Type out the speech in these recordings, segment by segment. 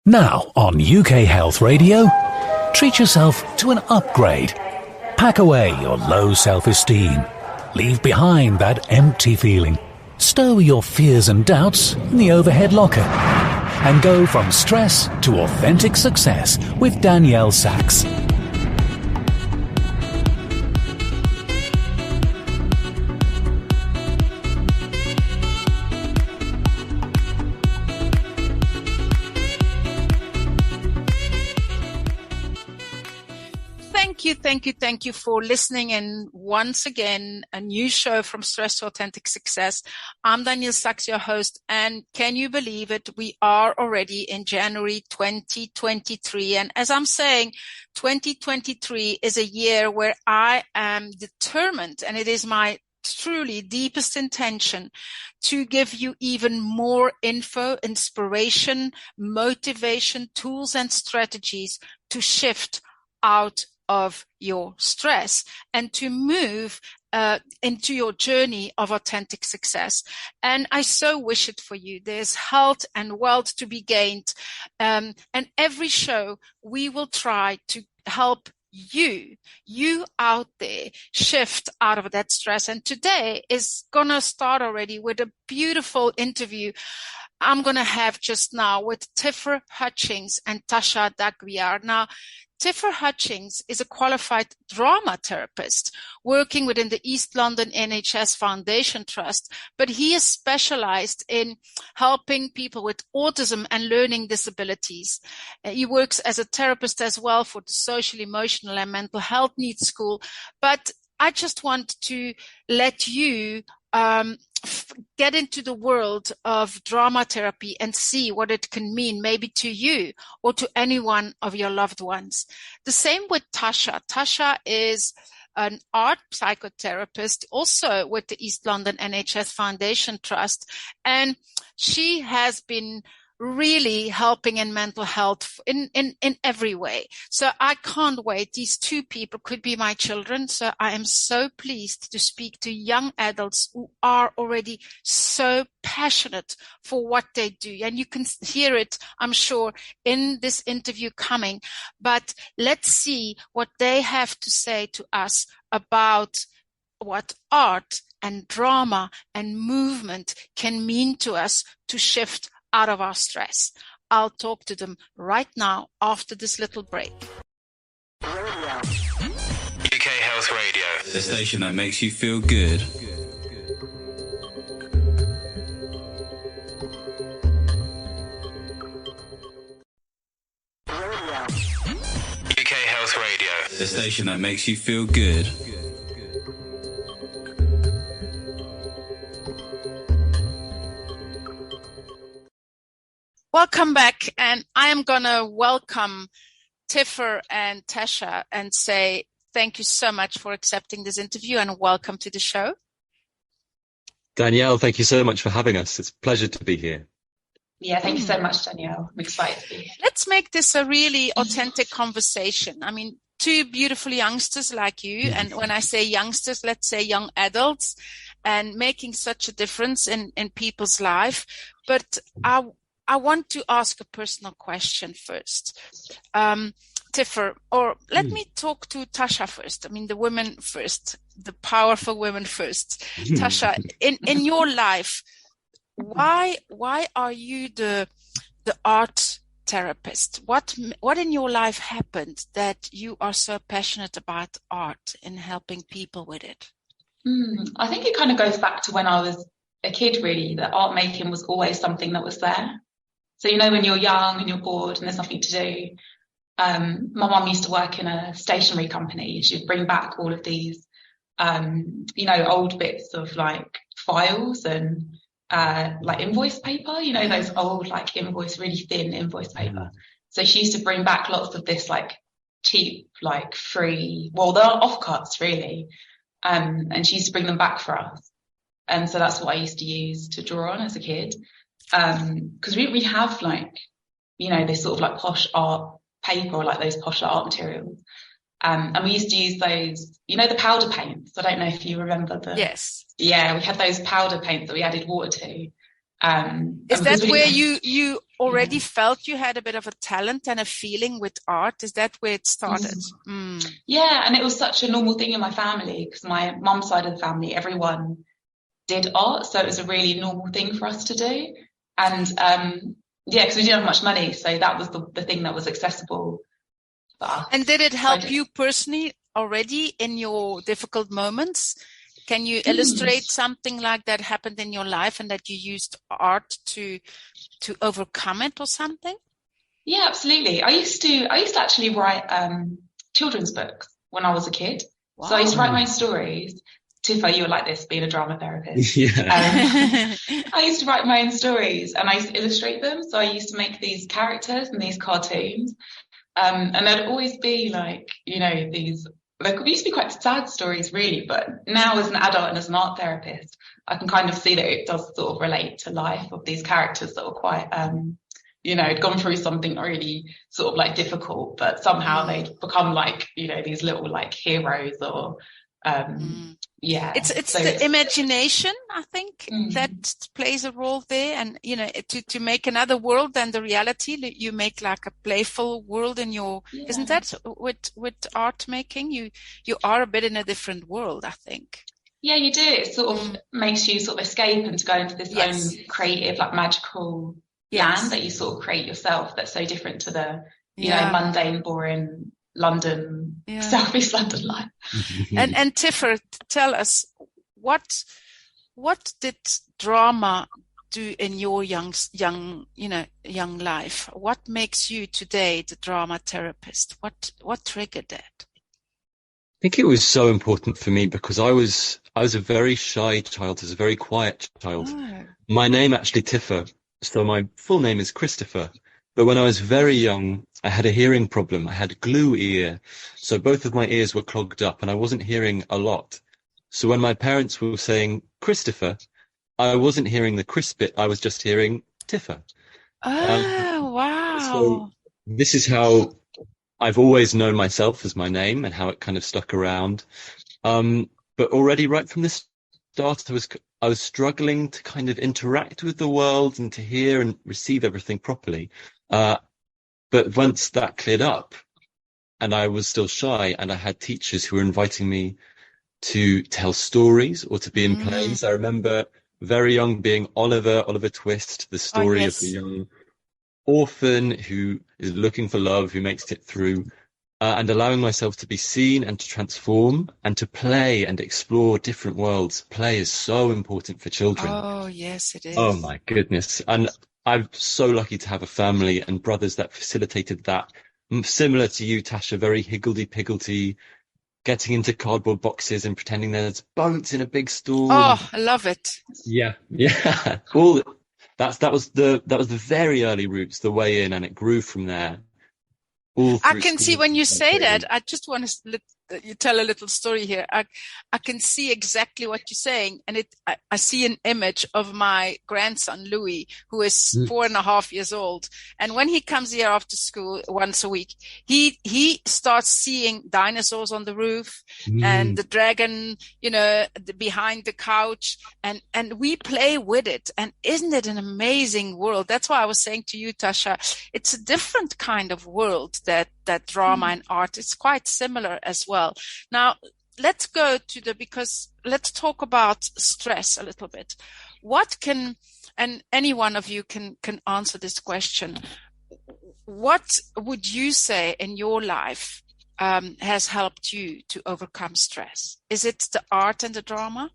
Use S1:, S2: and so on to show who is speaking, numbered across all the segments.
S1: Now on UK Health Radio, treat yourself to an upgrade. Pack away your low self-esteem. Leave behind that empty feeling. Stow your fears and doubts in the overhead locker. And go from stress to authentic success with Danielle Sachs.
S2: Thank you for listening. And once again, a new show from Stress to Authentic Success. I'm Danielle Sachs, your host. And can you believe it? We are already in January 2023. And as I'm saying, 2023 is a year where I am determined, and it is my truly deepest intention to give you even more info, inspiration, motivation, tools, and strategies to shift out of your stress and to move into your journey of authentic success. And I so wish it for you. There's health and wealth to be gained. And every show we will try to help you out there shift out of that stress. And today is going to start already with a beautiful interview I'm going to have just now with Tiffer, Hutchings and Tasha. Now, Tiffer Hutchings is a qualified drama therapist working within the East London NHS Foundation Trust, but he is specialized in helping people with autism and learning disabilities. He works as a therapist as well for the social, emotional and mental health needs school. But I just want to let you get into the world of drama therapy and see what it can mean maybe to you or to any one of your loved ones. The same with Tasha. Tasha is an art psychotherapist also with the East London NHS Foundation Trust, and she has been really helping in mental health in every way. So I can't wait. These two people could be my children. So I am so pleased to speak to young adults who are already so passionate for what they do. And you can hear it, I'm sure, in this interview coming. But let's see what they have to say to us about what art and drama and movement can mean to us to shift out of our stress. I'll talk to them right now after this little break.
S3: UK Health Radio, the station that makes you feel good. UK Health Radio, the station that makes you feel good.
S2: Welcome back, and I am going to welcome Tiffer and Tasha and say thank you so much for accepting this interview and welcome to the show.
S4: Danielle, thank you so much for having us. It's a pleasure to be here.
S5: Yeah, thank you so much, Danielle. I'm excited to be here.
S2: Let's make this a really authentic conversation. I mean, two beautiful youngsters like you, and when I say youngsters, let's say young adults, and making such a difference in people's life. But I want to ask a personal question first. Tiffer, or let me talk to Tasha first. I mean, the women first, the powerful women first. Tasha, in your life, why are you the art therapist? What in your life happened that you are so passionate about art and helping people with it?
S5: I think it kind of goes back to when I was a kid, really, that art making was always something that was there. So, you know, when you're young and you're bored and there's nothing to do, my mum used to work in a stationery company. She'd bring back all of these, old bits of like files and like invoice paper, you know, those old like really thin invoice paper. So she used to bring back lots of this like cheap, like free, well, they're offcuts really. And she used to bring them back for us. And so that's what I used to use to draw on as a kid. Because we have like, you know, this sort of like posh art paper or like those posh art materials. And we used to use those, you know, the powder paints. I don't know if you remember them.
S2: Yes.
S5: Yeah, we had those powder paints that we added water to.
S2: Is that where you already felt you had a bit of a talent and a feeling with art? Is that where it started?
S5: Yeah, and it was such a normal thing in my family because my mum's side of the family, everyone did art, so it was a really normal thing for us to do. And because we didn't have much money, so that was the thing that was accessible for us.
S2: And did it help you personally already in your difficult moments? Can you illustrate something like that happened in your life and that you used art to overcome it or something?
S5: Yeah, absolutely. I used to actually write children's books when I was a kid. Wow. So I used to write my own stories. Tiffer, you were like this, being a drama therapist.
S4: Yeah.
S5: I used to write my own stories and I used to illustrate them. So I used to make these characters and these cartoons. And there'd always be like, these, like, used to be quite sad stories really, but now as an adult and as an art therapist, I can kind of see that it does sort of relate to life of these characters that were quite, had gone through something really sort of like difficult, but somehow they'd become like, these little like heroes or,
S2: It's the imagination, I think, that plays a role there. And, to make another world than the reality, you make like a playful world in your, isn't that with art making? You are a bit in a different world, I think.
S5: Yeah, you do. It sort of makes you sort of escape and to go into this own creative, like magical land that you sort of create yourself. That's so different to the, mundane, boring London, Southeast London life.
S2: And Tiffer, tell us, what did drama do in your young life? What makes you today the drama therapist? What triggered that?
S4: I think it was so important for me because I was a very shy child, I was a very quiet child. My name actually Tiffer, so my full name is Christopher. But when I was very young, I had a hearing problem. I had glue ear. So both of my ears were clogged up and I wasn't hearing a lot. So when my parents were saying Christopher, I wasn't hearing the Chris bit. I was just hearing Tiffer.
S2: Wow.
S4: So this is how I've always known myself as my name and how it kind of stuck around. But already right from the start, I was struggling to kind of interact with the world and to hear and receive everything properly. But once that cleared up and I was still shy and I had teachers who were inviting me to tell stories or to be in plays. I remember very young being Oliver Twist, the story of the young orphan who is looking for love, who makes it through, and allowing myself to be seen and to transform and to play and explore different worlds. Play is so important for children.
S2: Oh, yes, it is.
S4: Oh, my goodness. And I'm so lucky to have a family and brothers that facilitated that. Similar to you, Tasha, very higgledy-piggledy, getting into cardboard boxes and pretending there's boats in a big storm.
S2: Oh, I love it.
S4: Yeah. That was the very early roots, the way in, and it grew from there.
S2: I can see when you say that. I just want to you tell a little story here. I can see exactly what you're saying, and I see an image of my grandson Louis, who is 4.5 years old, and when he comes here after school once a week, he starts seeing dinosaurs on the roof and the dragon, behind the couch, and we play with it. And isn't it an amazing world? That's why I was saying to you, Tasha, it's a different kind of world that drama and art is quite similar as well. Now, let's go because let's talk about stress a little bit. And any one of you can answer this question. What would you say in your life has helped you to overcome stress? Is it the art and the drama?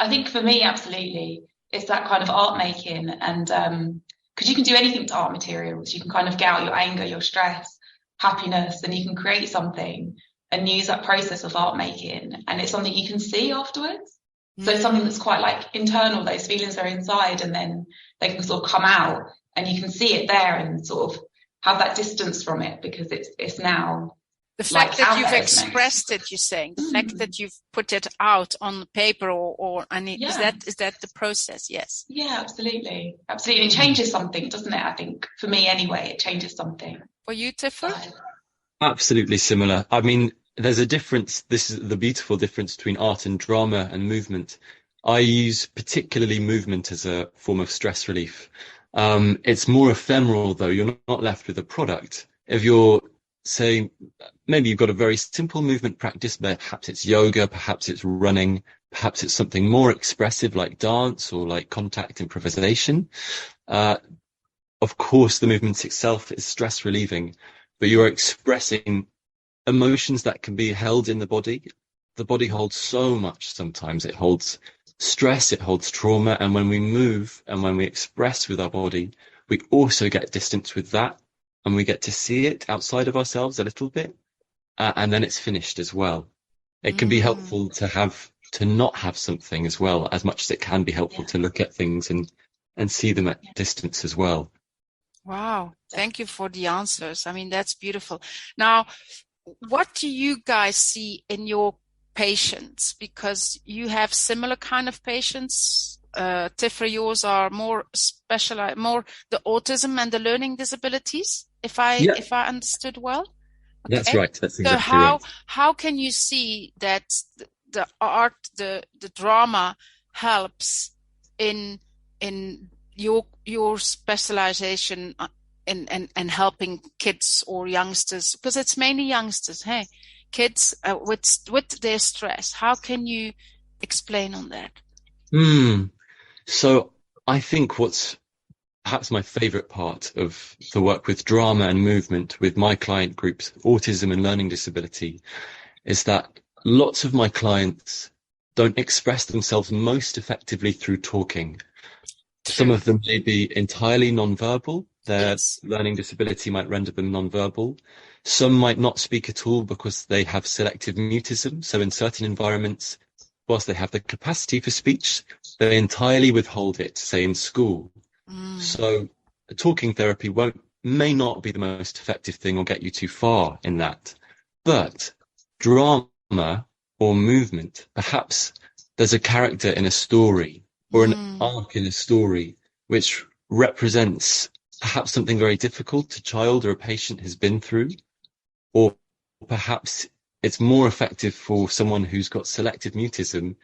S5: I think for me, absolutely. It's that kind of art making and because you can do anything to art materials. You can kind of get out your anger, your stress, happiness, and you can create something and use that process of art making. And it's something you can see afterwards. So it's something that's quite like internal. Those feelings are inside and then they can sort of come out and you can see it there and sort of have that distance from it because it's now.
S2: The fact that you've expressed it, you're saying, the fact that you've put it out on paper is that the process? Yes.
S5: Yeah, absolutely. Absolutely. It changes something, doesn't it? I think for me anyway, it changes something.
S2: For you, Tiffer?
S4: Absolutely similar. I mean, there's a difference. This is the beautiful difference between art and drama and movement. I use particularly movement as a form of stress relief. It's more ephemeral, though. You're not left with a product. If you're saying, maybe you've got a very simple movement practice, perhaps it's yoga, perhaps it's running, perhaps it's something more expressive like dance or like contact improvisation. Of course, the movement itself is stress relieving, but you're expressing emotions that can be held in the body. The body holds so much sometimes. It holds stress, it holds trauma. And when we move and when we express with our body, we also get distance with that. And we get to see it outside of ourselves a little bit. And then it's finished as well. It can be helpful to not have something as well, as much as it can be helpful to look at things and see them at distance as well.
S2: Wow. Thank you for the answers. I mean, that's beautiful. Now, what do you guys see in your patients? Because you have similar kind of patients. Tiffer, yours are more specialized, more the autism and the learning disabilities, if I understood well. Okay.
S4: That's right. That's exactly
S2: right.
S4: So
S2: how can you see that the art, the drama helps in your specialization in helping kids or youngsters, because it's mainly youngsters, hey, kids with their stress. How can you explain on that?
S4: So I think what's perhaps my favorite part of the work with drama and movement with my client groups, autism and learning disability, is that lots of my clients don't express themselves most effectively through talking. True. Some of them may be entirely nonverbal. Their learning disability might render them nonverbal. Some might not speak at all because they have selective mutism. So in certain environments, whilst they have the capacity for speech, they entirely withhold it, say in school. So talking therapy may not be the most effective thing or get you too far in that. But drama or movement, perhaps there's a character in a story or an arc in a story which represents perhaps something very difficult a child or a patient has been through, or perhaps it's more effective for someone who's got selective mutism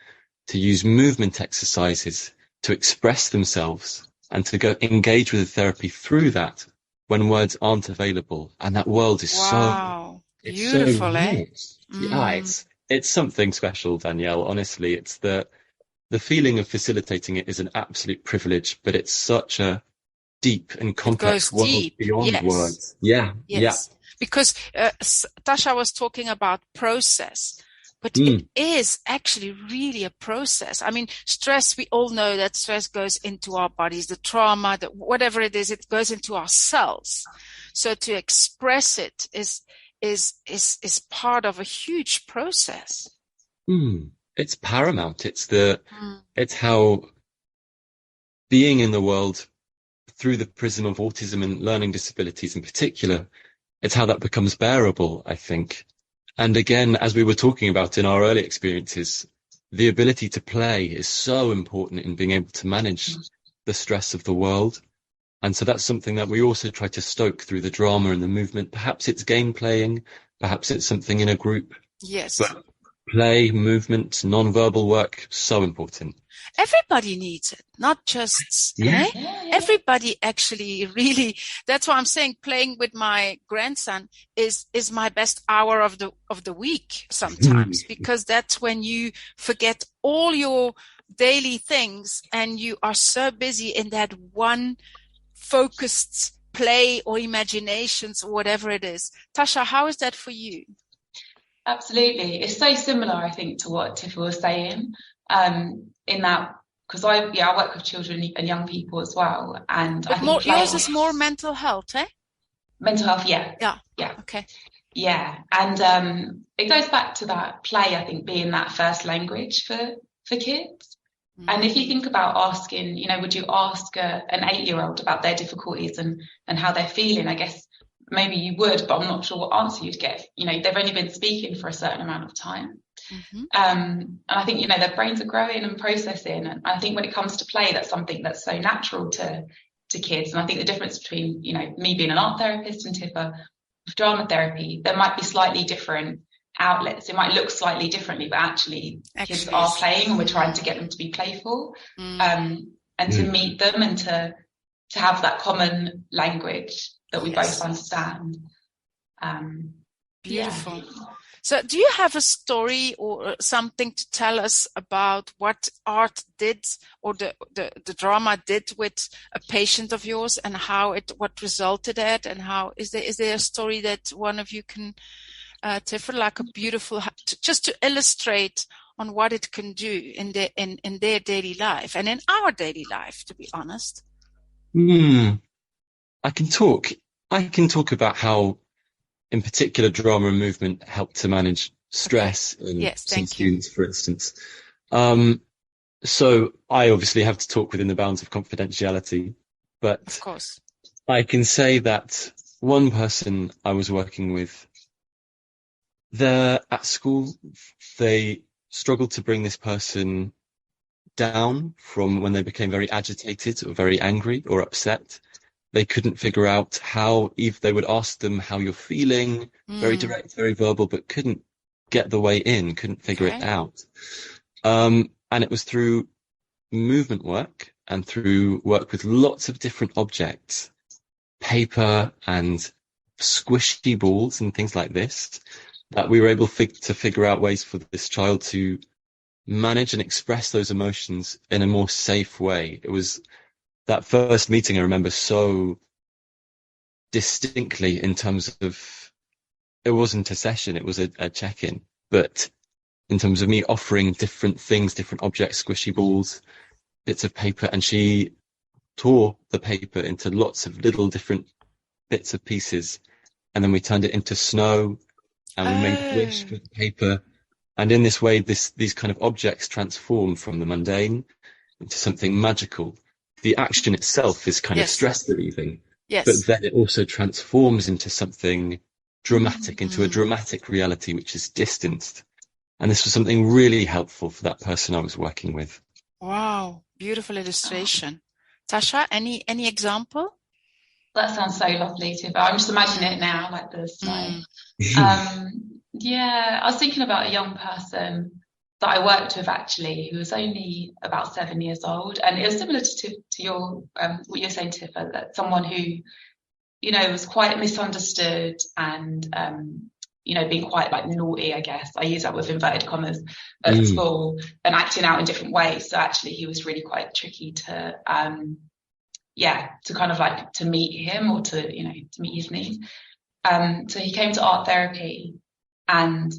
S4: to use movement exercises to express themselves and to go engage with the therapy through that when words aren't available. And that world is
S2: so beautiful,
S4: so Yeah, it's something special, Danielle. Honestly, it's the feeling of facilitating it is an absolute privilege, but it's such a deep and complex world beyond words. Yes.
S2: Because Tasha was talking about process, but it is actually really a process. I mean, stress, we all know that stress goes into our bodies, the trauma, whatever it is, it goes into our cells. So to express it is part of a huge process.
S4: It's paramount. It's how being in the world through the prism of autism and learning disabilities in particular, it's how that becomes bearable, I think. And again, as we were talking about in our early experiences, the ability to play is so important in being able to manage the stress of the world. And so that's something that we also try to stoke through the drama and the movement. Perhaps it's game playing, perhaps it's something in a group.
S2: Yes.
S4: But play, movement, non-verbal work, so important.
S2: Everybody needs it, not just everybody actually really. That's why I'm saying playing with my grandson is my best hour of the week sometimes, because that's when you forget all your daily things and you are so busy in that one focused play or imaginations or whatever it is. Tasha, how is that for you?
S5: Absolutely. It's so similar, I think, to what Tiffer was saying, in that, because I work with children and young people as well. And
S2: but
S5: I think
S2: yours is more mental health, eh?
S5: Mental health, yeah.
S2: Okay.
S5: Yeah. And it goes back to that play, I think, being that first language for kids. And if you think about asking, would you ask an 8-year-old about their difficulties and how they're feeling? I guess maybe you would, but I'm not sure what answer you'd get. They've only been speaking for a certain amount of time. And I think, their brains are growing and processing. And I think when it comes to play, that's something that's so natural to kids. And I think the difference between, me being an art therapist and Tiffer with drama therapy, there might be slightly different outlets. It might look slightly differently, but actually kids are playing and we're trying to get them to be playful, and to meet them and to to have that common language that we
S2: Yes.
S5: both understand.
S2: Beautiful.
S5: Yeah.
S2: So do you have a story or something to tell us about what art did, or the drama did with a patient of yours, and what resulted at, and how is there a story that one of you can Tiffer, like a beautiful, just to illustrate on what it can do in their daily life and in our daily life, to be honest?
S4: I can talk about how, in particular, drama and movement help to manage stress in some students, for instance. So I obviously have to talk within the bounds of confidentiality, but
S2: of course,
S4: I can say that one person I was working with there at school, they struggled to bring this person down from when they became very agitated or very angry or upset. They couldn't figure out how, if they would ask them how you're feeling, very direct, very verbal, but couldn't get the way in, couldn't figure it out. And it was through movement work and through work with lots of different objects, paper and squishy balls and things like this, that we were able to figure out ways for this child to manage and express those emotions in a more safe way. It was that first meeting I remember so distinctly, in terms of, it wasn't a session, it was a check-in, but in terms of me offering different things, different objects, squishy balls, bits of paper, and she tore the paper into lots of little different bits of pieces, and then we turned it into snow, and we made a wish with paper. And in this way, these kind of objects transform from the mundane into something magical. The action itself is kind of stress relieving, but then it also transforms into something dramatic, into a dramatic reality, which is distanced. And this was something really helpful for that person I was working with.
S2: Wow, beautiful illustration. Tasha, any example?
S5: That sounds so lovely, Tiffer. I'm just imagining it now, like the snow. Yeah, I was thinking about a young person that I worked with, actually, who was only about 7 years old. And it was similar to your what you're saying, Tiffer, that someone who, was quite misunderstood and, being quite like naughty, I guess. I use that with inverted commas, at school, and acting out in different ways. So actually he was really quite tricky to kind of like to meet him, or to meet his needs. So he came to art therapy, and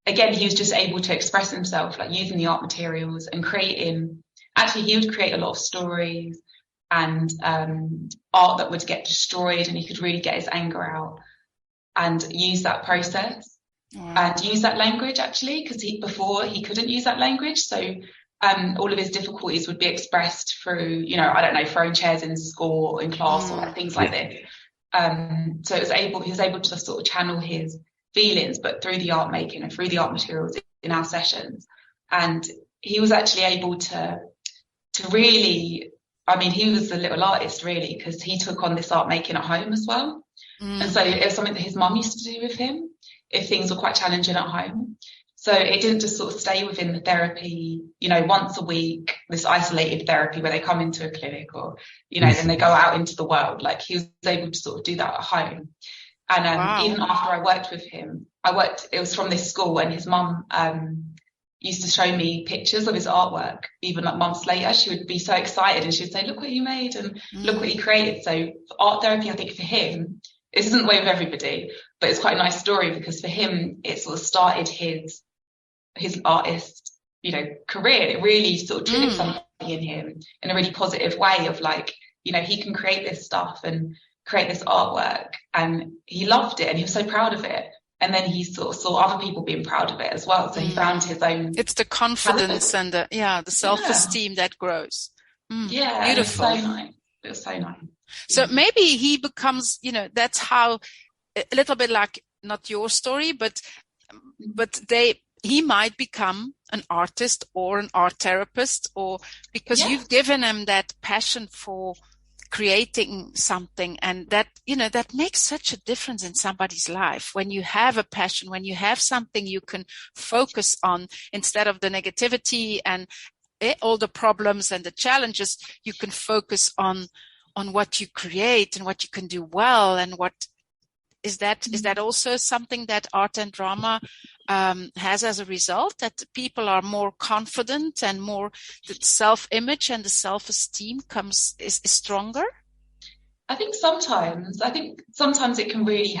S5: again, he was just able to express himself, like using the art materials and creating. Actually, he would create a lot of stories and art that would get destroyed, and he could really get his anger out and use that process and use that language, actually, because before he couldn't use that language. So all of his difficulties would be expressed through, I don't know, throwing chairs in school or in class or like things like this. So he was able to sort of channel his feelings, but through the art making and through the art materials in our sessions. And he was actually able to really, he was a little artist, really, because he took on this art making at home as well. And so it was something that his mum used to do with him if things were quite challenging at home. So it didn't just sort of stay within the therapy, once a week, this isolated therapy where they come into a clinic or, then they go out into the world. Like, he was able to sort of do that at home. And even after I worked with him, it was from this school, and his mum used to show me pictures of his artwork. Even like months later, she would be so excited and she'd say, look what he made and look what he created. So for art therapy, I think for him, this isn't the way with everybody, but it's quite a nice story, because for him, it sort of started his artist, career. It really sort of triggered something in him in a really positive way of like, he can create this stuff and create this artwork, and he loved it and he was so proud of it. And then he sort of saw other people being proud of it as well. So he found his own.
S2: It's the confidence and the self-esteem that grows.
S5: Yeah,
S2: beautiful.
S5: It was so nice. It was so nice.
S2: So maybe he becomes, that's how, a little bit like, not your story, but he might become an artist or an art therapist, or because you've given him that passion for creating something, and that that makes such a difference in somebody's life. When you have a passion, when you have something you can focus on, instead of the negativity and all the problems and the challenges, you can focus on on what you create and what you can do well, and what is that also something that art and drama has as a result, that people are more confident and more, the self-image and the self-esteem is stronger?
S5: I think sometimes it can really,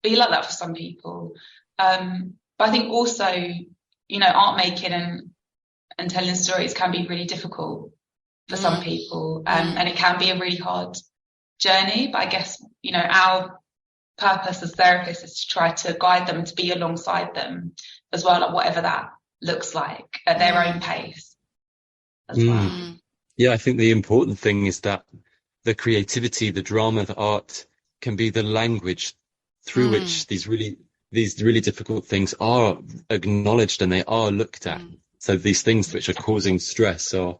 S5: be like that for some people. But I think also, art making and telling stories can be really difficult for some people. And it can be a really hard journey. But I guess, our purpose as therapists is to try to guide them, to be alongside them as well, at whatever that looks like, at their own pace as well.
S4: Yeah, I think the important thing is that the creativity, the drama, the art can be the language through which these really difficult things are acknowledged and they are looked at. So these things which are causing stress are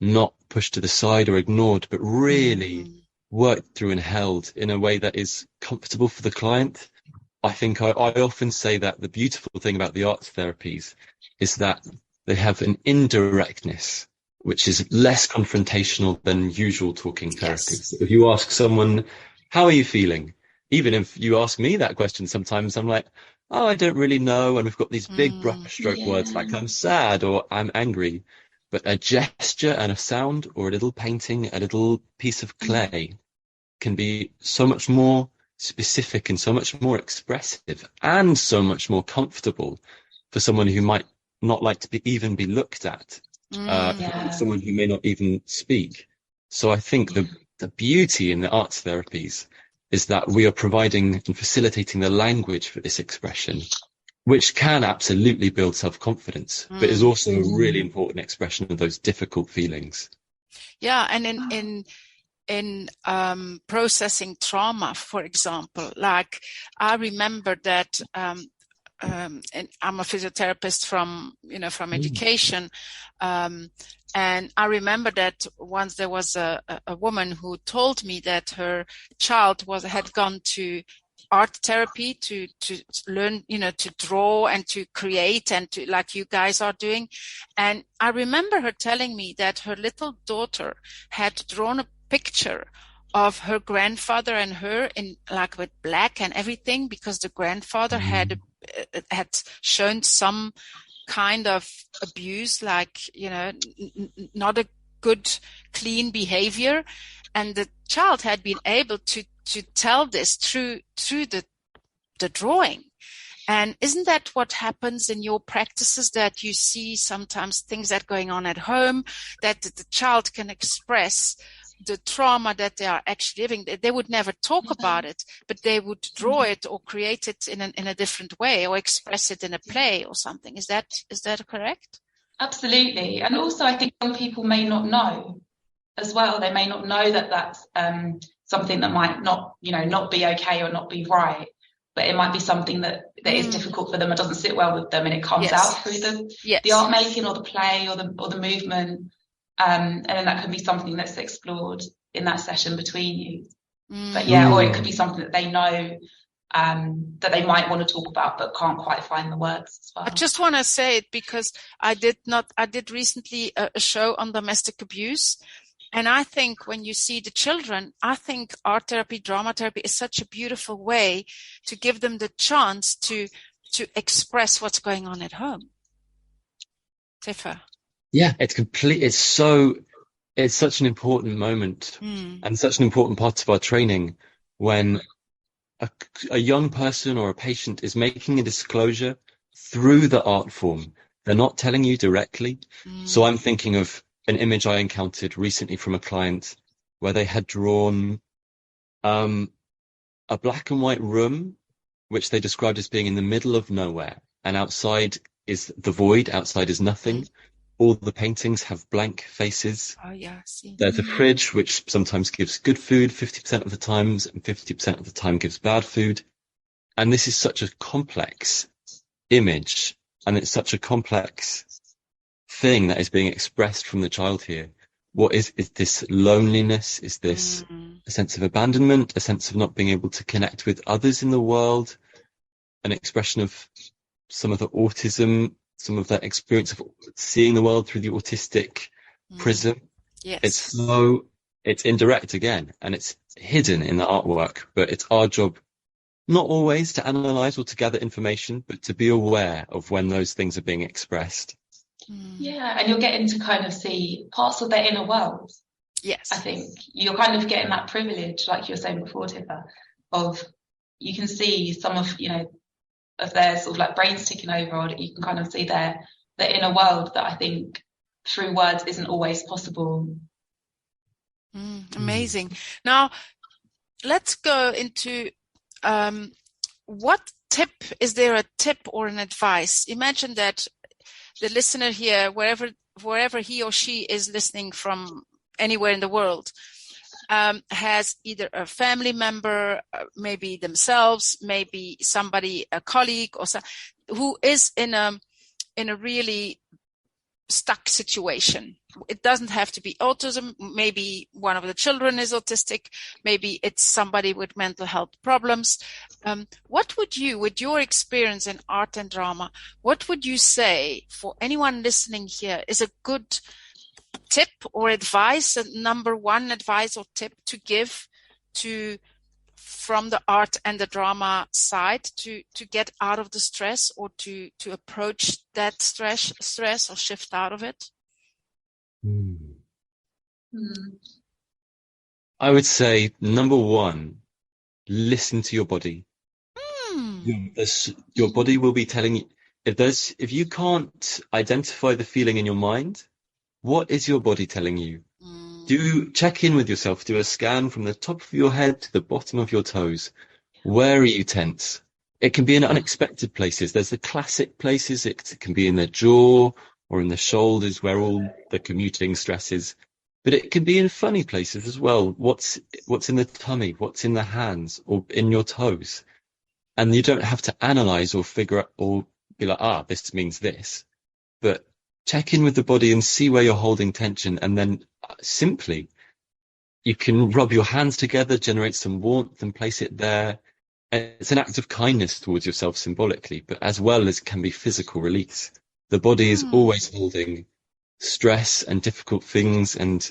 S4: not pushed to the side or ignored, but really worked through and held in a way that is comfortable for the client. I think I often say that the beautiful thing about the arts therapies is that they have an indirectness which is less confrontational than usual talking therapies. Yes. If you ask someone, how are you feeling? Even if you ask me that question, sometimes I'm like, oh, I don't really know. And we've got these big brushstroke words like I'm sad or I'm angry. But a gesture and a sound or a little painting, a little piece of clay can be so much more specific and so much more expressive and so much more comfortable for someone who might not like to even be looked at, someone who may not even speak. So I think the beauty in the arts therapies is that we are providing and facilitating the language for this expression, which can absolutely build self-confidence, but is also a really important expression of those difficult feelings.
S2: Yeah, and in processing trauma, for example, like I remember that, and I'm a physiotherapist from education, and I remember that once there was a woman who told me that her child had gone to art therapy to learn, to draw and to create and to, like you guys are doing. And I remember her telling me that her little daughter had drawn a picture of her grandfather and her in like with black and everything, because the grandfather had shown some kind of abuse, like, not a good, clean behavior. And the child had been able to tell this through the drawing. And isn't that what happens in your practices, that you see sometimes things that are going on at home, that the child can express the trauma that they are actually living? They would never talk about it, but they would draw it or create it in a different way, or express it in a play or something. Is that correct?
S5: Absolutely. And also I think some people may not know as well. They may not know that that's something that might not be okay or not be right, but it might be something that is difficult for them, it doesn't sit well with them, and it comes out through the art making or the play or the movement. And then that can be something that's explored in that session between you. But or it could be something that they know that they might want to talk about but can't quite find the words as well.
S2: I just want to say it because I did recently a show on domestic abuse. And I think when you see the children, I think art therapy, drama therapy is such a beautiful way to give them the chance to express what's going on at home. Tiffer.
S4: Yeah, it's such an important moment and such an important part of our training when a young person or a patient is making a disclosure through the art form. They're not telling you directly. So I'm thinking of an image I encountered recently from a client where they had drawn a black and white room, which they described as being in the middle of nowhere. And outside is the void. Outside is nothing. All the paintings have blank faces.
S2: Oh, yeah, I see.
S4: There's a fridge, which sometimes gives good food 50% of the times, and 50% of the time gives bad food. And this is such a complex image, and it's such a complex thing that is being expressed from the child here. What is this loneliness? Is this a sense of abandonment, a sense of not being able to connect with others in the world, an expression of some of the autism, some of that experience of seeing the world through the autistic prism?
S2: Yes.
S4: It's so it's indirect again, and it's hidden in the artwork. But it's our job not always to analyze or to gather information, but to be aware of when those things are being expressed.
S5: Yeah, and you're getting to kind of see parts of their inner world.
S2: Yes.
S5: I think you're kind of getting that privilege, like you were saying before, Tiffer, of you can see some of, of their sort of like brains ticking over, or you can kind of see their inner world that I think through words isn't always possible.
S2: Amazing. Now, let's go into what tip, is there a tip or an advice? Imagine that the listener here, wherever he or she is listening from, anywhere in the world, has either a family member, maybe themselves, maybe somebody, a colleague, or who is in a really stuck situation. It doesn't have to be autism. Maybe one of the children is autistic. Maybe it's somebody with mental health problems. What would you, with your experience in art and drama, what would you say for anyone listening here is a good tip or advice, number one advice or tip to give from the art and the drama side to get out of the stress, or to approach that stress or shift out of it?
S4: I would say, number one, listen to your body. Your body will be telling you, if you can't identify the feeling in your mind, what is your body telling you? Do check in with yourself. Do a scan from the top of your head to the bottom of your toes. Where are you tense? It can be in unexpected places. There's the classic places. It can be in the jaw or in the shoulders, where all the commuting stress is. But it can be in funny places as well. What's in the tummy? What's in the hands or in your toes? And you don't have to analyze or figure out or be like, this means this. But check in with the body and see where you're holding tension. And then simply, you can rub your hands together, generate some warmth and place it there. It's an act of kindness towards yourself symbolically, but as well as can be physical release. The body is always holding stress and difficult things and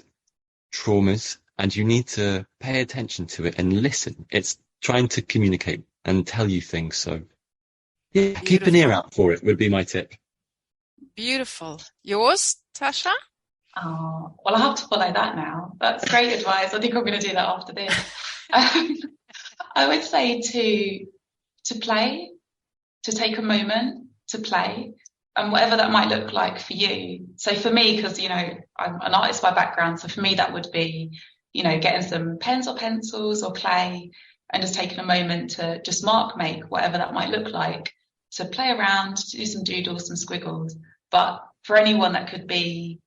S4: traumas, and you need to pay attention to it and listen. It's trying to communicate and tell you things. So yeah, keep an ear out for it would be my tip.
S2: Beautiful. Yours, Tasha?
S5: Oh, well, I have to follow that now. That's great advice. I think I'm going to do that after this. I would say to play, to take a moment to play, and whatever that might look like for you. So for me, because, I'm an artist by background, so for me that would be, getting some pens or pencils or clay and just taking a moment to just make whatever that might look like, to play around, to do some doodles, some squiggles. But for anyone, that could be,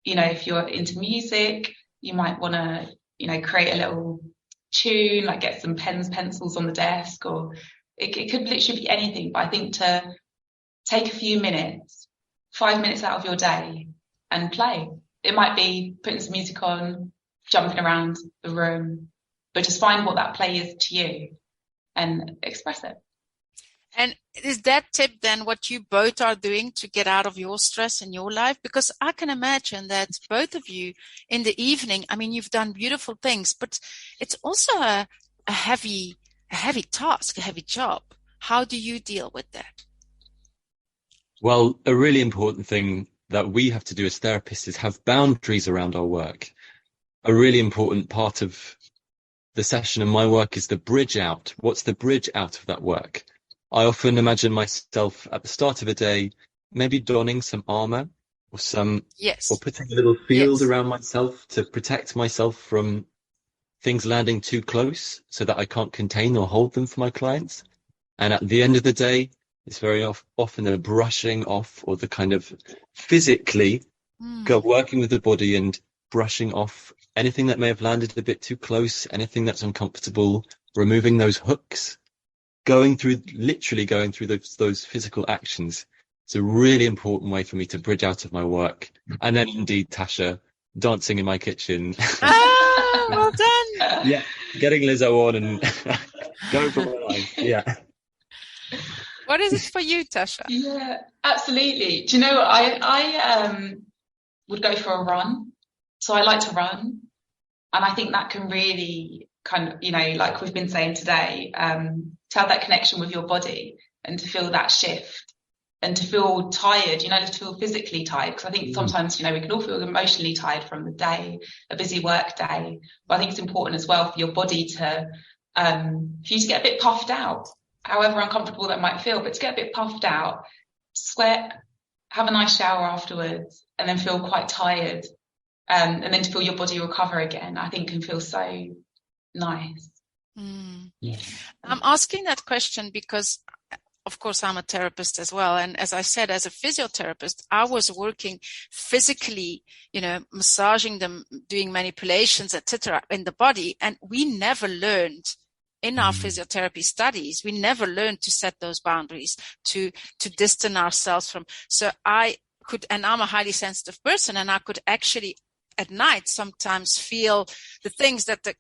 S5: if you're into music, you might want to, create a little tune, like get some pens, pencils on the desk, or it could literally be anything. But I think to take a few minutes, 5 minutes out of your day and play. It might be putting some music on, jumping around the room, but just find what that play is to you and express it.
S2: And is that tip then what you both are doing to get out of your stress in your life? Because I can imagine that both of you in the evening, you've done beautiful things, but it's also a heavy task, a heavy job. How do you deal with that?
S4: Well, a really important thing that we have to do as therapists is have boundaries around our work. A really important part of the session and my work is the bridge out. What's the bridge out of that work? I often imagine myself at the start of a day, maybe donning some armor or or putting a little field around myself to protect myself from things landing too close so that I can't contain or hold them for my clients. And at the end of the day, it's very often a brushing off, or the kind of physically working with the body and brushing off anything that may have landed a bit too close, anything that's uncomfortable, removing those hooks, literally going through those physical actions. It's a really important way for me to bridge out of my work. And then indeed, Tasha, dancing in my kitchen.
S2: Well done.
S4: Yeah, getting Lizzo on and going for my life. Yeah.
S2: What is it for you, Tasha?
S5: Yeah, absolutely. Do you know, I would go for a run. So I like to run. And I think that can really kind of, like we've been saying today, to have that connection with your body and to feel that shift and to feel tired, to feel physically tired. Because I think sometimes, we can all feel emotionally tired from the day, a busy work day. But I think it's important as well for your body to, for you to get a bit puffed out, however uncomfortable that might feel, but to get a bit puffed out, sweat, have a nice shower afterwards, and then feel quite tired. And then to feel your body recover again, I think can feel so nice.
S2: Yeah. I'm asking that question because, of course, I'm a therapist as well. And as I said, as a physiotherapist, I was working physically, massaging them, doing manipulations, etc., in the body. And we never learned in our physiotherapy studies, we never learned to set those boundaries, to distance ourselves from. So and I'm a highly sensitive person, and I could actually at night sometimes feel the things that the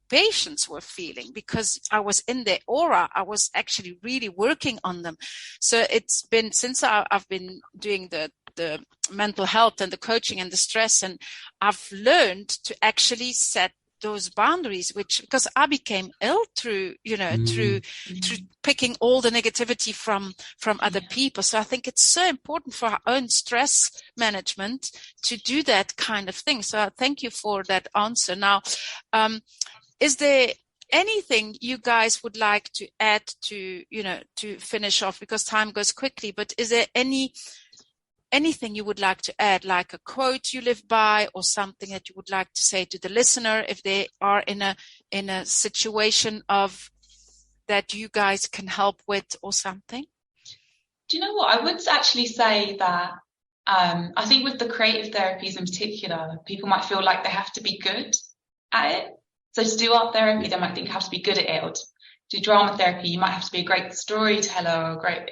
S2: patients were feeling because I was in their aura. I was actually really working on them. So it's been since I've been doing the mental health and the coaching and the stress, and I've learned to actually set those boundaries, because I became ill through picking all the negativity from other people. So I think it's so important for our own stress management to do that kind of thing. So thank you for that answer. Now, is there anything you guys would like to add to finish off, because time goes quickly, but is there anything you would like to add, like a quote you live by or something that you would like to say to the listener if they are in a situation of that you guys can help with or something?
S5: Do you know what? I would actually say that I think with the creative therapies in particular, people might feel like they have to be good at it. So to do art therapy, they might think you have to be good at it. Or to do drama therapy, you might have to be a great storyteller or a great,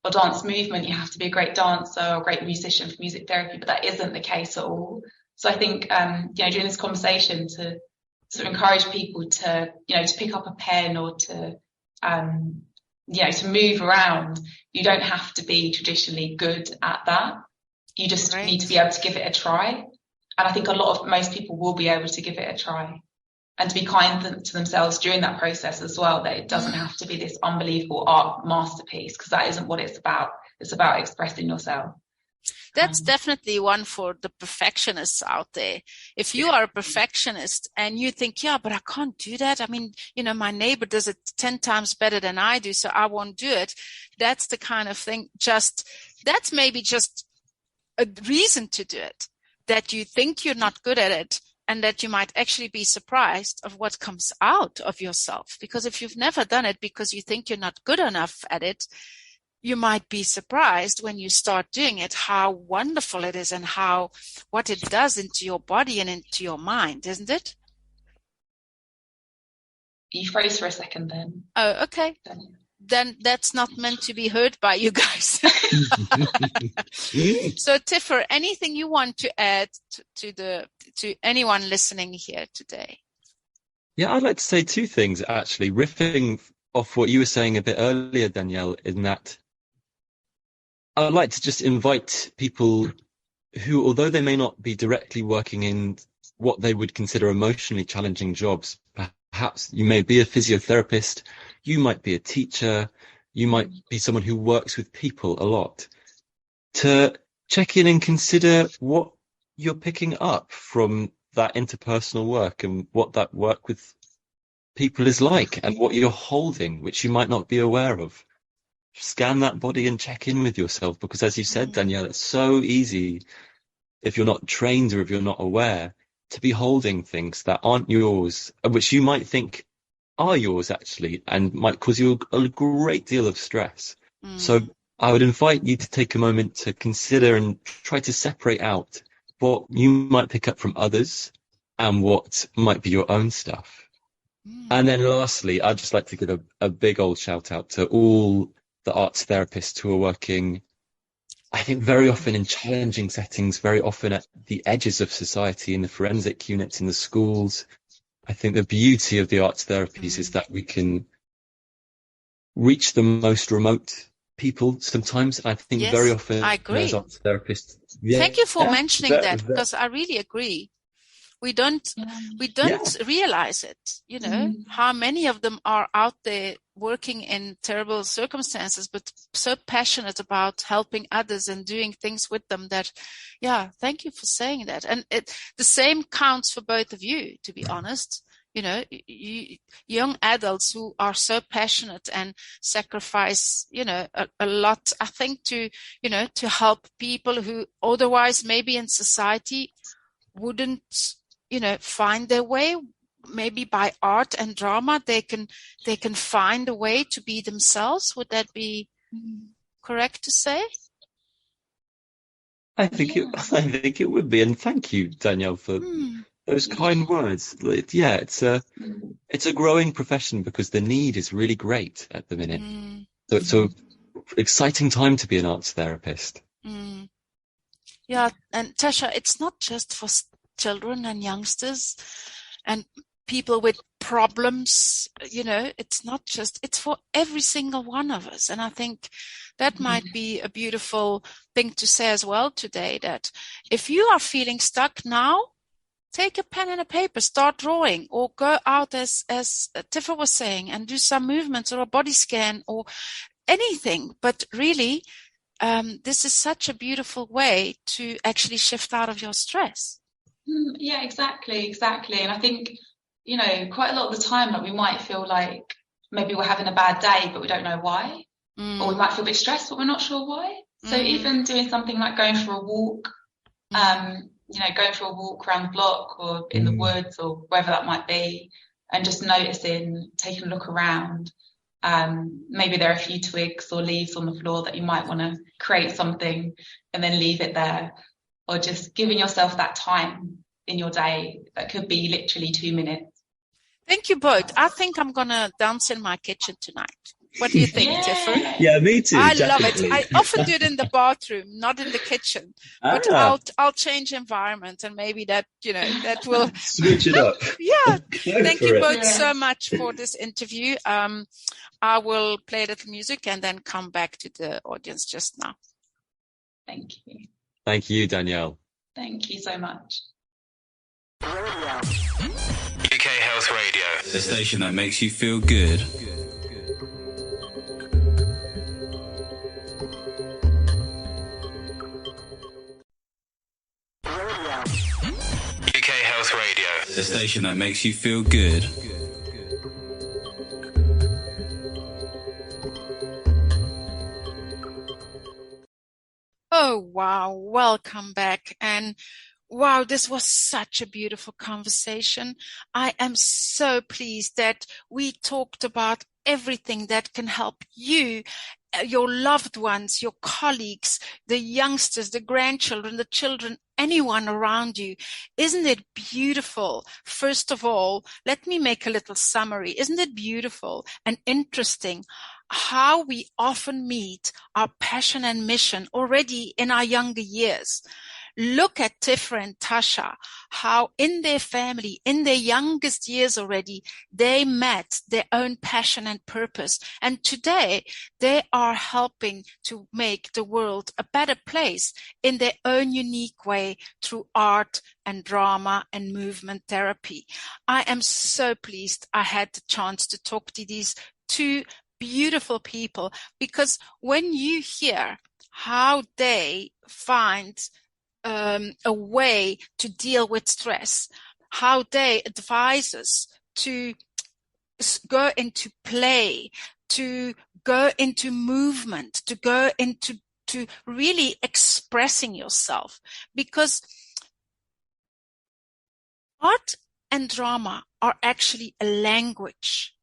S5: or dance movement, you have to be a great dancer or a great musician for music therapy, but that isn't the case at all. So I think, during this conversation to sort of encourage people to, to pick up a pen or to, to move around. You don't have to be traditionally good at that. You just need to be able to give it a try. And I think most people will be able to give it a try. And to be kind to themselves during that process as well, that it doesn't have to be this unbelievable art masterpiece, because that isn't what it's about. It's about expressing yourself.
S2: That's definitely one for the perfectionists out there. If you are a perfectionist and you think, but I can't do that. I mean, my neighbor does it 10 times better than I do, so I won't do it. That's the kind of thing. That's maybe just a reason to do it, that you think you're not good at it. And that you might actually be surprised of what comes out of yourself. Because if you've never done it because you think you're not good enough at it, you might be surprised when you start doing it, how wonderful it is and what it does into your body and into your mind, isn't it?
S5: You froze for a second then.
S2: Oh, okay. Then that's not meant to be heard by you guys. So Tiffer, anything you want to add to anyone listening here today?
S4: Yeah, I'd like to say two things, actually, riffing off what you were saying a bit earlier, Danielle, in that I'd like to just invite people who, although they may not be directly working in what they would consider emotionally challenging jobs, perhaps you may be a physiotherapist, you might be a teacher, you might be someone who works with people a lot, to check in and consider what you're picking up from that interpersonal work and what that work with people is like and what you're holding, which you might not be aware of. Scan that body and check in with yourself, because as you said, Danielle, it's so easy, if you're not trained or if you're not aware, to be holding things that aren't yours, which you might think are yours actually, and might cause you a great deal of stress. So I would invite you to take a moment to consider and try to separate out what you might pick up from others and what might be your own stuff. And then lastly, I'd just like to give a big old shout out to all the arts therapists who are working, I think, very often in challenging settings, very often at the edges of society, in the forensic units, in the schools. I think the beauty of the arts therapies is that we can reach the most remote people sometimes. I think very often
S2: I agree.
S4: as arts therapists.
S2: Thank you for mentioning that, because I really agree. We don't realize it, how many of them are out there working in terrible circumstances, but so passionate about helping others and doing things with them that, thank you for saying that. And the same counts for both of you, to be honest. Young adults who are so passionate and sacrifice, a lot, I think, to help people who otherwise maybe in society wouldn't, find their way. Maybe by art and drama, they can find a way to be themselves. Would that be correct to say?
S4: I think it would be, and thank you, Danielle, for those kind words. Yeah, it's a growing profession because the need is really great at the minute. So it's an exciting time to be an arts therapist.
S2: Yeah, and Tasha, it's not just for children and youngsters and people with problems, it's not just, it's for every single one of us. And I think that might be a beautiful thing to say as well today, that if you are feeling stuck now, take a pen and a paper, start drawing, or go out as Tiffer was saying, and do some movements or a body scan or anything. But really, this is such a beautiful way to actually shift out of your stress.
S5: Yeah, exactly. And I think, quite a lot of the time, we might feel like maybe we're having a bad day, but we don't know why. Or we might feel a bit stressed, but we're not sure why. So even doing something like going for a walk, going for a walk around the block or in the woods or wherever that might be, and just noticing, taking a look around. Maybe there are a few twigs or leaves on the floor that you might want to create something and then leave it there, or just giving yourself that time in your day. That could be literally 2 minutes.
S2: Thank you both. I think I'm going to dance in my kitchen tonight. What do you think, Tiffer?
S4: Yeah, me too.
S2: I
S4: definitely.
S2: love it. I often do it in the bathroom, not in the kitchen. But I'll change environment, and maybe that will
S4: switch it up.
S2: Yeah. Thank you both so much for this interview. I will play a little music and then come back to the audience just now.
S5: Thank you.
S4: Thank you, Danielle.
S5: Thank you so much.
S3: UK Health Radio, the station that makes you feel good. UK Health Radio, the station that makes you feel good.
S2: Oh, wow. Welcome back. And wow, this was such a beautiful conversation. I am so pleased that we talked about everything that can help you, your loved ones, your colleagues, the youngsters, the grandchildren, the children, anyone around you. Isn't it beautiful? First of all, let me make a little summary. Isn't it beautiful and interesting how we often meet our passion and mission already in our younger years? Look at Tiffer and Tasha, how in their family, in their youngest years already, they met their own passion and purpose. And today they are helping to make the world a better place in their own unique way through art and drama and movement therapy. I am so pleased I had the chance to talk to these two beautiful people, because when you hear how they find a way to deal with stress, how they advise us to go into play, to go into movement, to go into really expressing yourself, because art and drama are actually a language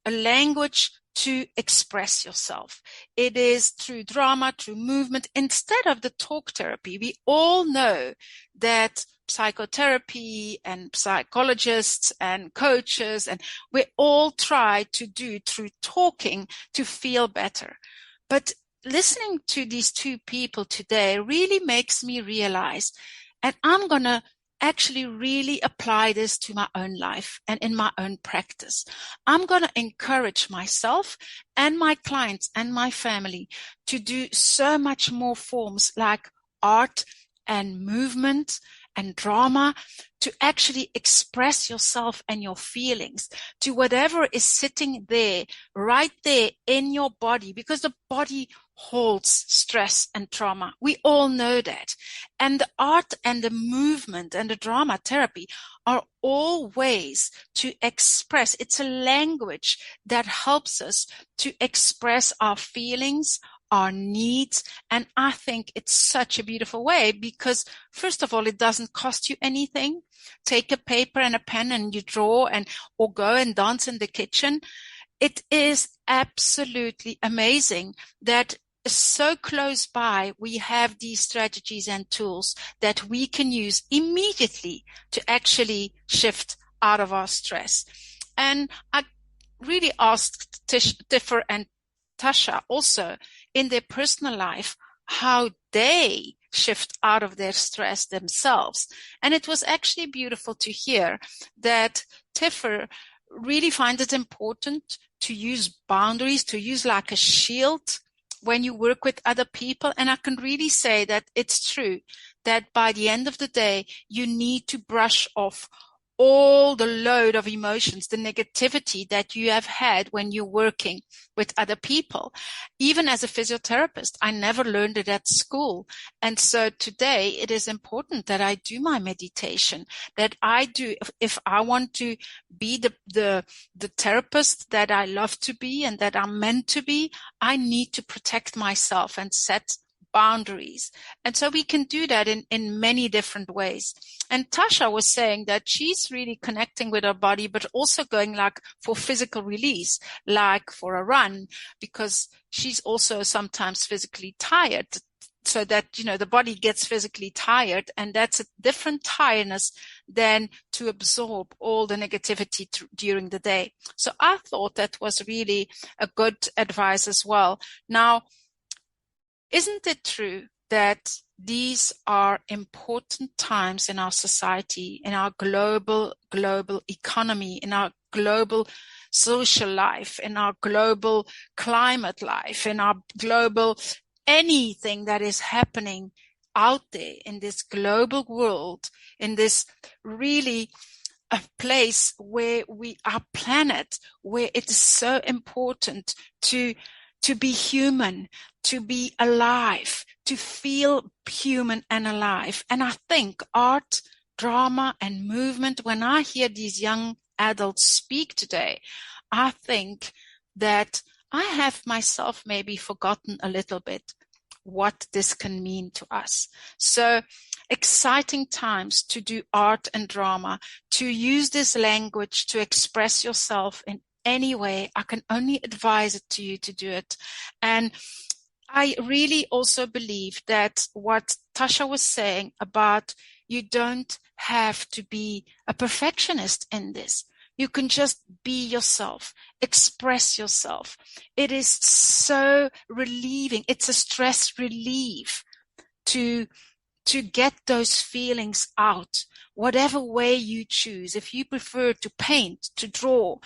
S2: to express yourself. It is through drama, through movement, instead of the talk therapy. We all know that psychotherapy and psychologists and coaches, and we all try to do through talking to feel better. But listening to these two people today really makes me realize, and I'm going to actually really apply this to my own life and in my own practice. I'm going to encourage myself and my clients and my family to do so much more forms like art and movement and drama, to actually express yourself and your feelings to whatever is sitting there, right there in your body, because the body holds stress and trauma. We all know that. And the art and the movement and the drama therapy are all ways to express. It's a language that helps us to express our feelings, our needs. And I think it's such a beautiful way because, first of all, it doesn't cost you anything. Take a paper and a pen and you draw or go and dance in the kitchen. It is absolutely amazing that so close by we have these strategies and tools that we can use immediately to actually shift out of our stress. And I really asked Tiffer and Tasha also in their personal life how they shift out of their stress themselves. And it was actually beautiful to hear that Tiffer really finds it important to use boundaries, to use like a shield when you work with other people. And I can really say that it's true that by the end of the day, you need to brush off all the load of emotions, the negativity that you have had when you're working with other people. Even as a physiotherapist, I never learned it at school. And so today it is important that I do my meditation, that I do, if I want to be the therapist that I love to be and that I'm meant to be, I need to protect myself and set boundaries. And so we can do that in many different ways. And Tasha was saying that she's really connecting with her body, but also going like for physical release, like for a run, because she's also sometimes physically tired. So that, the body gets physically tired, and that's a different tiredness than to absorb all the negativity during the day. So I thought that was really a good advice as well. Now, isn't it true that these are important times in our society, in our global economy, in our global social life, in our global climate life, in our global anything that is happening out there in this global world, in this really a place where our planet, where it is so important to be human, to be alive, to feel human and alive. And I think art, drama, and movement, when I hear these young adults speak today, I think that I have myself maybe forgotten a little bit what this can mean to us. So exciting times to do art and drama, to use this language to express yourself in any way. I can only advise it to you to do it. And I really also believe that what Tasha was saying about you don't have to be a perfectionist in this. You can just be yourself, express yourself. It is so relieving. It's a stress relief to get those feelings out, whatever way you choose. If you prefer to paint, to draw,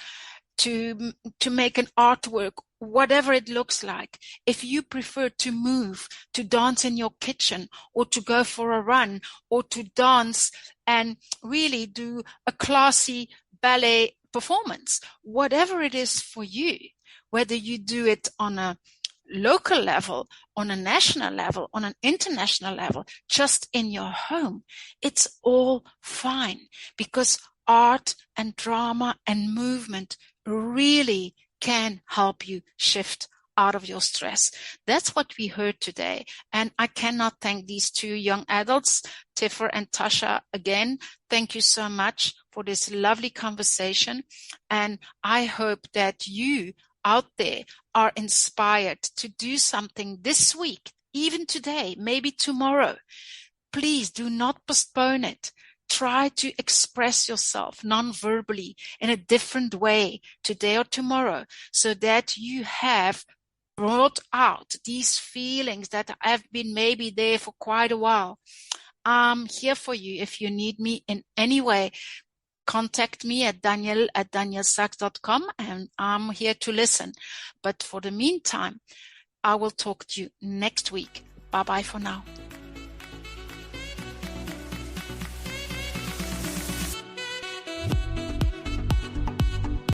S2: to make an artwork, whatever it looks like. If you prefer to move, to dance in your kitchen, or to go for a run, or to dance and really do a classy ballet performance, whatever it is for you, whether you do it on a local level, on a national level, on an international level, just in your home, it's all fine, because art and drama and movement really can help you shift out of your stress. That's what we heard today. And I cannot thank these two young adults, Tiffer and Tasha, again. Thank you so much for this lovely conversation. And I hope that you out there are inspired to do something this week, even today, maybe tomorrow. Please do not postpone it. Try to express yourself non-verbally in a different way today or tomorrow, so that you have brought out these feelings that have been maybe there for quite a while. I'm here for you. If you need me in any way, contact me at danielle@daniellesachs.com, and I'm here to listen. But for the meantime, I will talk to you next week. Bye-bye for now.